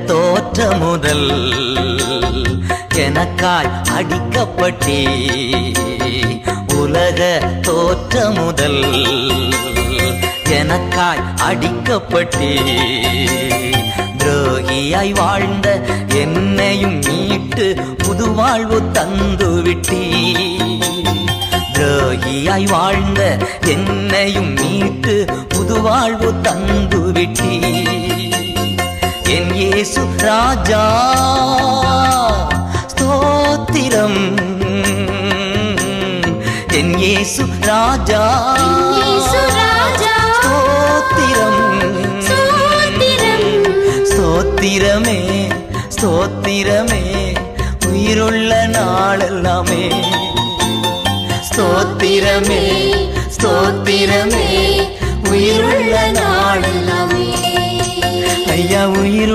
தோற்ற முதல் எனக்காய் அடிக்கப்பட்டே, உலக தோற்ற முதல் எனக்காய் அடிக்கப்பட்டே, துரோகியாய் வாழ்ந்த என்னையும் மீட்டு புது வாழ்வு தந்து விட்டீ, துரோகியாய் வாழ்ந்த என்னையும் மீட்டு புது வாழ்வு தந்து விட்டீ. என் இயேசு ராஜா ஸ்தோத்திரம், என் இயேசு ராஜா ஸ்தோத்திரம், ஸ்தோத்திரமே ஸ்தோத்திரமே உயிருள்ள நாளெல்லாமே, ஸ்தோத்திரமே ஸ்தோத்திரமே உயிருள்ள நாளெல்லாமே. ஐயா உயிருள்ள